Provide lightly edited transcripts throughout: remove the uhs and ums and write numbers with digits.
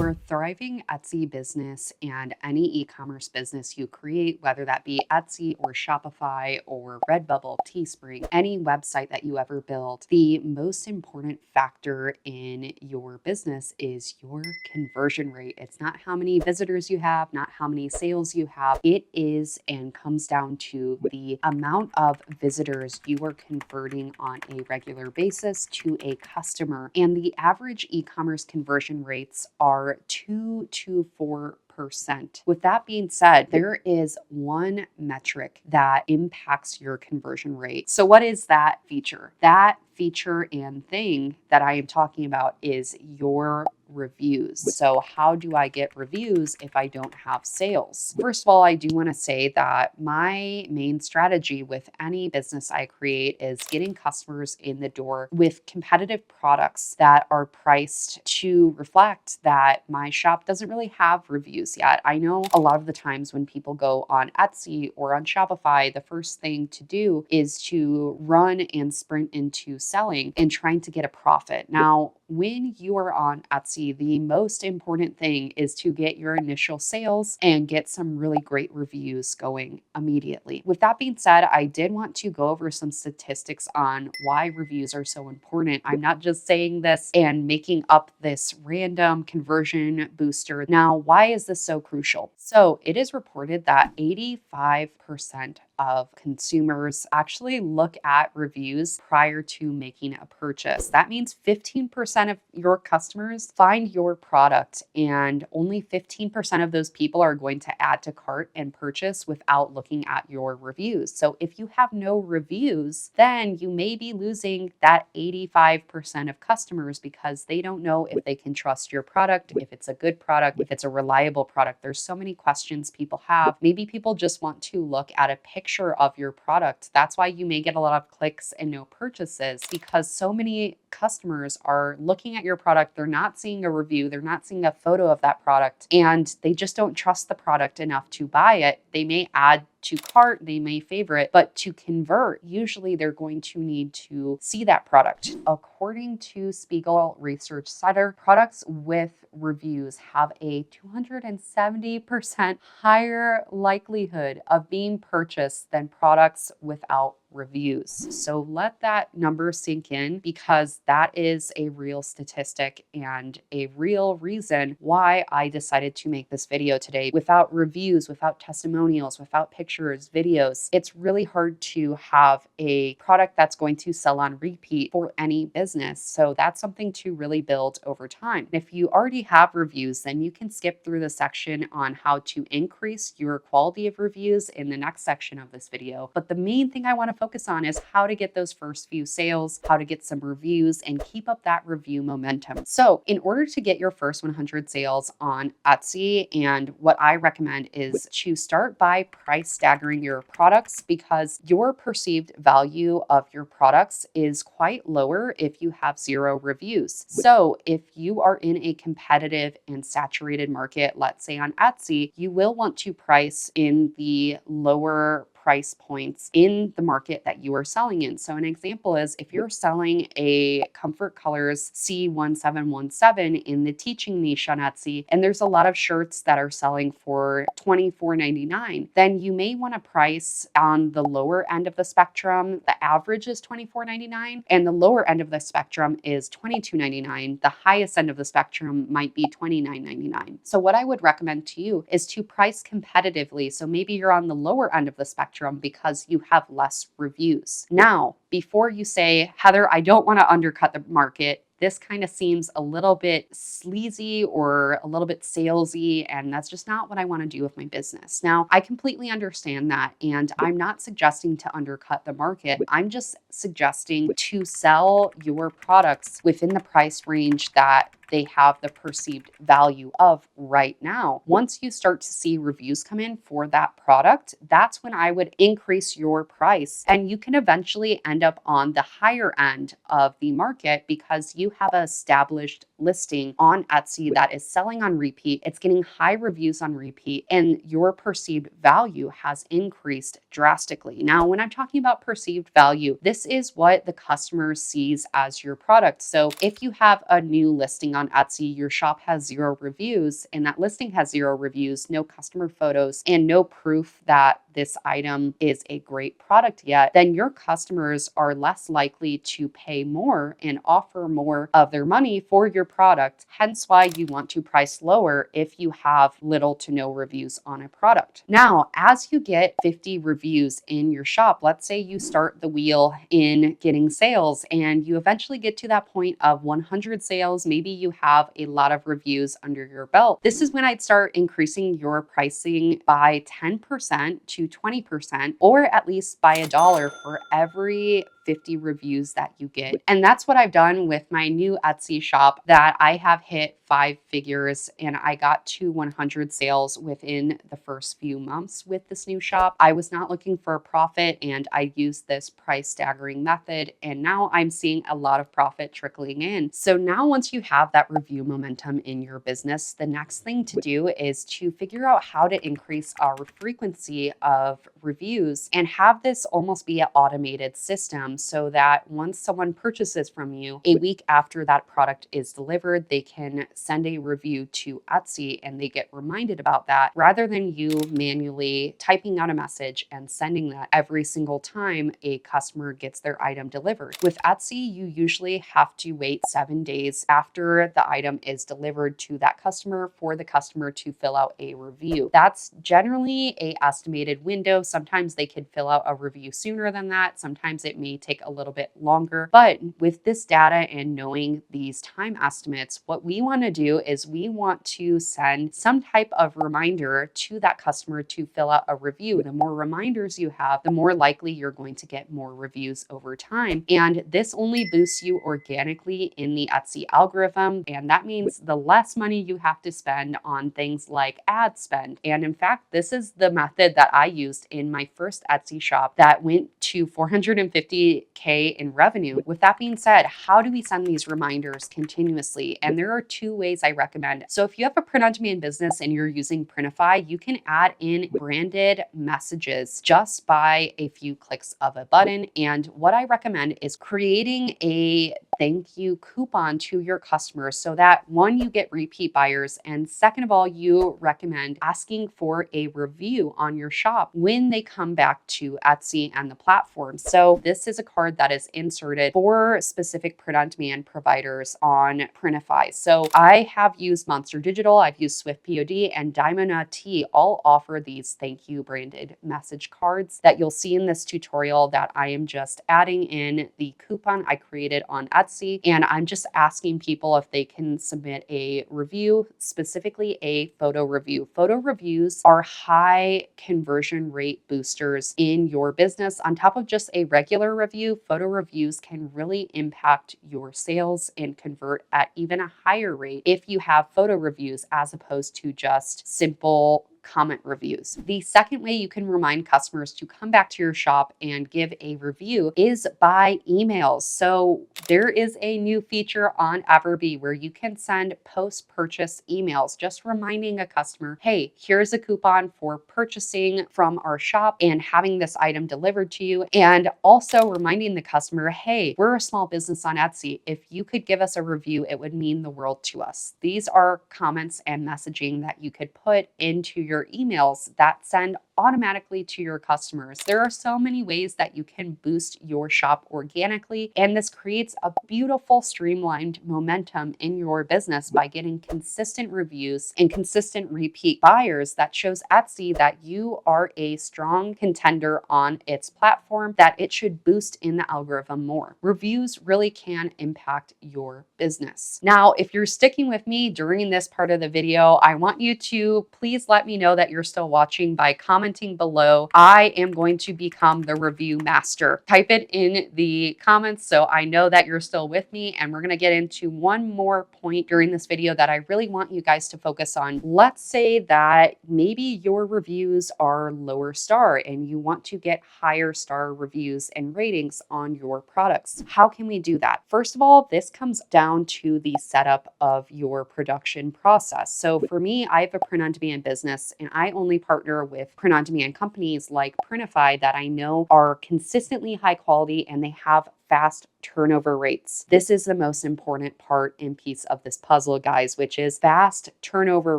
your thriving Etsy business and any e-commerce business you create, whether that be Etsy or Shopify or Redbubble, Teespring, any website that you ever build, the most important factor in your business is your conversion rate. It's not how many visitors you have, not how many sales you have. It is and comes down to the amount of visitors you are converting on a regular basis to a customer. And the average e-commerce conversion rates are 2 to 4%. With that being said, there is one metric that impacts your conversion rate. So what is that feature? That feature and thing that I am talking about is your reviews. So how do I get reviews if I don't have sales? First of all, I do want to say that my main strategy with any business I create is getting customers in the door with competitive products that are priced to reflect that my shop doesn't really have reviews yet. I know a lot of the times when people go on Etsy or on Shopify, the first thing to do is to run and sprint into selling and trying to get a profit. Now, when you are on Etsy, the most important thing is to get your initial sales and get some really great reviews going immediately. With that being said, I did want to go over some statistics on why reviews are so important. I'm not just saying this and making up this random conversion booster. Now, why is this so crucial? So it is reported that 85% of consumers actually look at reviews prior to making a purchase. That means 15% of your customers find your product, and only 15% of those people are going to add to cart and purchase without looking at your reviews. So if you have no reviews, then you may be losing that 85% of customers because they don't know if they can trust your product, if it's a good product, if it's a reliable product. There's so many questions people have. Maybe people just want to look at a picture of your product. That's why you may get a lot of clicks and no purchases, because so many customers are looking at your product. They're not seeing a review. They're not seeing a photo of that product, and they just don't trust the product enough to buy it. They may add to cart, they may favorite, but to convert, usually they're going to need to see that product. According to Spiegel Research Center, products with reviews have a 270% higher likelihood of being purchased than products without reviews. So let that number sink in, because that is a real statistic and a real reason why I decided to make this video today. Without reviews, without testimonials, without pictures, videos, it's really hard to have a product that's going to sell on repeat for any business. So that's something to really build over time. If you already have reviews, then you can skip through the section on how to increase your quality of reviews in the next section of this video. But the main thing I want to focus on is how to get those first few sales, how to get some reviews, and keep up that review momentum. So in order to get your first 100 sales on Etsy, and what I recommend is to start by price staggering your products, because your perceived value of your products is quite lower if you have 0 reviews. So if you are in a competitive and saturated market, let's say on Etsy, you will want to price in the lower price points in the market that you are selling in. So an example is if you're selling a Comfort Colors C1717 in the teaching niche on Etsy, and there's a lot of shirts that are selling for $24.99, then you may want to price on the lower end of the spectrum. The average is $24.99, and the lower end of the spectrum is $22.99. The highest end of the spectrum might be $29.99. So what I would recommend to you is to price competitively. So maybe you're on the lower end of the spectrum because you have less reviews. Now, before you say, Heather, I don't want to undercut the market, this kind of seems a little bit sleazy or a little bit salesy, and that's just not what I want to do with my business. Now, I completely understand that, and I'm not suggesting to undercut the market. I'm just suggesting to sell your products within the price range that they have the perceived value of right now. Once you start to see reviews come in for that product, that's when I would increase your price, and you can eventually end up on the higher end of the market because you have an established listing on Etsy that is selling on repeat, it's getting high reviews on repeat, and your perceived value has increased drastically. Now, when I'm talking about perceived value, this is what the customer sees as your product. So if you have a new listing on Etsy, your shop has 0 reviews, and that listing has 0 reviews, no customer photos, and no proof that this item is a great product yet, then your customers are less likely to pay more and offer more of their money for your product. Hence why you want to price lower if you have little to no reviews on a product. Now, as you get 50 reviews in your shop, let's say you start the wheel in getting sales and you eventually get to that point of 100 sales, maybe you have a lot of reviews under your belt. This is when I'd start increasing your pricing by 10% to 20%, or at least by $1 for every 50 reviews that you get. And that's what I've done with my new Etsy shop that I have hit 5 figures, and I got to 100 sales within the first few months with this new shop. I was not looking for a profit, and I used this price staggering method, and now I'm seeing a lot of profit trickling in. So now once you have that review momentum in your business, the next thing to do is to figure out how to increase our frequency of reviews and have this almost be an automated system, so that once someone purchases from you, a week after that product is delivered, they can send a review to Etsy and they get reminded about that, rather than you manually typing out a message and sending that every single time a customer gets their item delivered. With Etsy, you usually have to wait 7 days after the item is delivered to that customer for the customer to fill out a review. That's generally a estimated window. Sometimes they could fill out a review sooner than that. Sometimes it may take a little bit longer. But with this data and knowing these time estimates, what we want to do is we want to send some type of reminder to that customer to fill out a review. The more reminders you have, the more likely you're going to get more reviews over time. And this only boosts you organically in the Etsy algorithm. And that means the less money you have to spend on things like ad spend. And in fact, this is the method that I used in my first Etsy shop that went to 450K in revenue. With that being said, how do we send these reminders continuously? And there are 2 ways I recommend. So if you have a print-on-demand business and you're using Printify, you can add in branded messages just by a few clicks of a button. And what I recommend is creating a thank you coupon to your customers so that, one, you get repeat buyers, and second of all, you recommend asking for a review on your shop when they come back to Etsy and the platform. So this is a card that is inserted for specific print-on-demand providers on Printify. So I have used Monster Digital, I've used Swift POD, and Diamond Tea all offer these thank you branded message cards that you'll see in this tutorial that I am just adding in the coupon I created on Etsy. And I'm just asking people if they can submit a review, specifically a photo review. Photo reviews are high conversion rate boosters in your business. On top of just a regular review, photo reviews can really impact your sales and convert at even a higher rate if you have photo reviews as opposed to just simple comment reviews. The second way you can remind customers to come back to your shop and give a review is by emails. So there is a new feature on Everbee where you can send post-purchase emails, just reminding a customer, hey, here's a coupon for purchasing from our shop and having this item delivered to you. And also reminding the customer, hey, we're a small business on Etsy. If you could give us a review, it would mean the world to us. These are comments and messaging that you could put into your emails that send automatically to your customers. There are so many ways that you can boost your shop organically, and this creates a beautiful streamlined momentum in your business by getting consistent reviews and consistent repeat buyers that shows Etsy that you are a strong contender on its platform, that it should boost in the algorithm more. Reviews really can impact your business. Now, if you're sticking with me during this part of the video, I want you to please let me know that you're still watching by commenting commenting below. I am going to become the review master. Type it in the comments so I know that you're still with me, and we're going to get into one more point during this video that I really want you guys to focus on. Let's say that maybe your reviews are lower star and you want to get higher star reviews and ratings on your products. How can we do that? First of all, this comes down to the setup of your production process. So for me, I have a print-on-demand business, and I only partner with print-on-demand companies like Printify that I know are consistently high quality and they have fast turnover rates. This is the most important part and piece of this puzzle, guys, which is fast turnover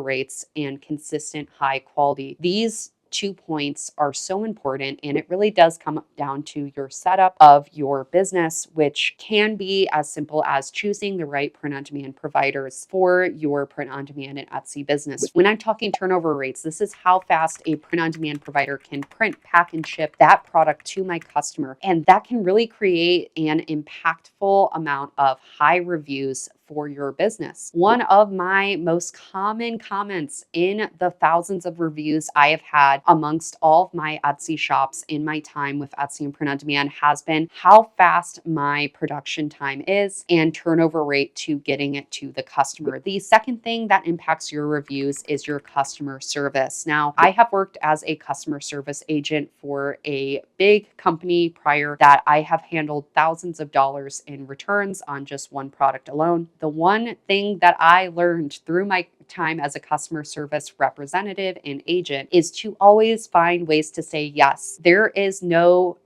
rates and consistent high quality. These 2 points are so important, and it really does come down to your setup of your business, which can be as simple as choosing the right print-on-demand providers for your print-on-demand and Etsy business. When I'm talking turnover rates, this is how fast a print-on-demand provider can print, pack, and ship that product to my customer, and that can really create an impactful amount of high reviews for your business. One of my most common comments in the thousands of reviews I have had amongst all of my Etsy shops in my time with Etsy and print on demand has been how fast my production time is and turnover rate to getting it to the customer. The second thing that impacts your reviews is your customer service. Now, I have worked as a customer service agent for a big company prior that I have handled thousands of dollars in returns on just one product alone. The one thing that I learned through my time as a customer service representative and agent is to always find ways to say yes. There is no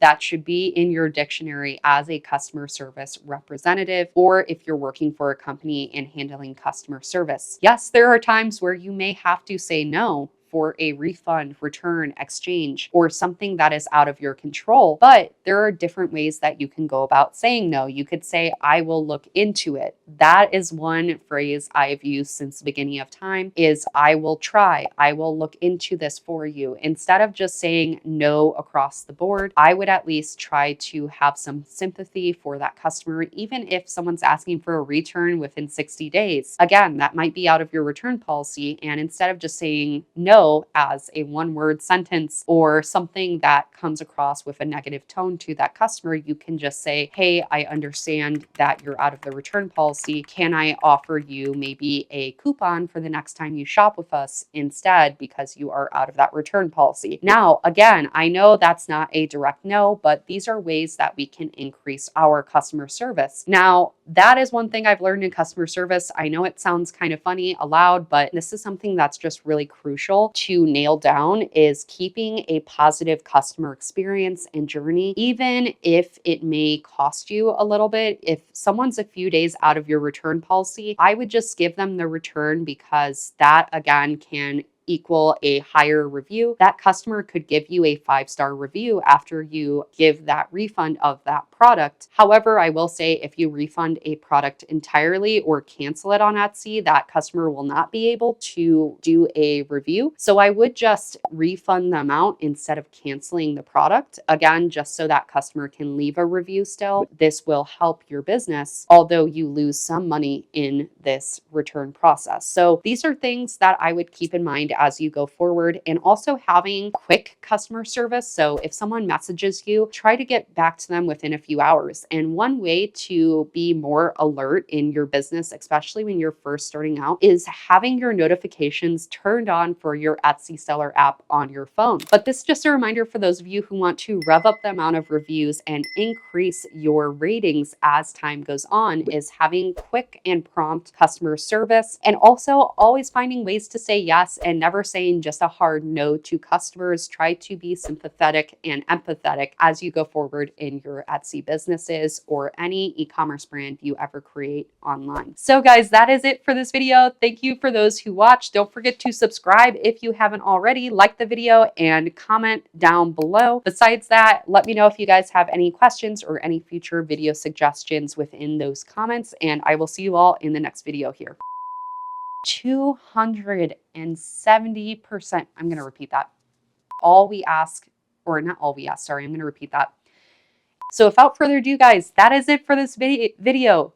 that should be in your dictionary as a customer service representative, or if you're working for a company and handling customer service. Yes, there are times where you may have to say no for a refund, return, exchange, or something that is out of your control. But there are different ways that you can go about saying no. You could say, I will look into it. That is one phrase I've used since the beginning of time is I will try. I will look into this for you. Instead of just saying no across the board, I would at least try to have some sympathy for that customer, even if someone's asking for a return within 60 days. Again, that might be out of your return policy. And instead of just saying no as a one-word sentence or something that comes across with a negative tone to that customer, you can just say, hey, I understand that you're out of the return policy. Can I offer you maybe a coupon for the next time you shop with us instead because you are out of that return policy? Now, again, I know that's not a direct no, but these are ways that we can increase our customer service. Now, that is one thing I've learned in customer service. I know it sounds kind of funny aloud, but this is something that's just really crucial to nail down is keeping a positive customer experience and journey, even if it may cost you a little bit. If someone's a few days out of your return policy, I would just give them the return because that again can equal a higher review. That customer could give you a 5-star review after you give that refund of that product. However, I will say if you refund a product entirely or cancel it on Etsy, that customer will not be able to do a review. So I would just refund them out instead of canceling the product. Again, just so that customer can leave a review still. This will help your business, although you lose some money in this return process. So these are things that I would keep in mind as you go forward, and also having quick customer service. So if someone messages you, try to get back to them within a few hours. And one way to be more alert in your business, especially when you're first starting out, is having your notifications turned on for your Etsy seller app on your phone. But this is just a reminder for those of you who want to rev up the amount of reviews and increase your ratings as time goes on, is having quick and prompt customer service, and also always finding ways to say yes and never saying just a hard no to customers. Try to be sympathetic and empathetic as you go forward in your Etsy businesses or any e-commerce brand you ever create online. So guys, that is it for this video. Thank you for those who watched. Don't forget to subscribe if you haven't already, like the video, and comment down below. Besides that, let me know if you guys have any questions or any future video suggestions within those comments, and I will see you all in the next video here. 270%. I'm going to repeat that. All we ask, or not all we ask, sorry, I'm going to repeat that. So without further ado, guys, that is it for this video.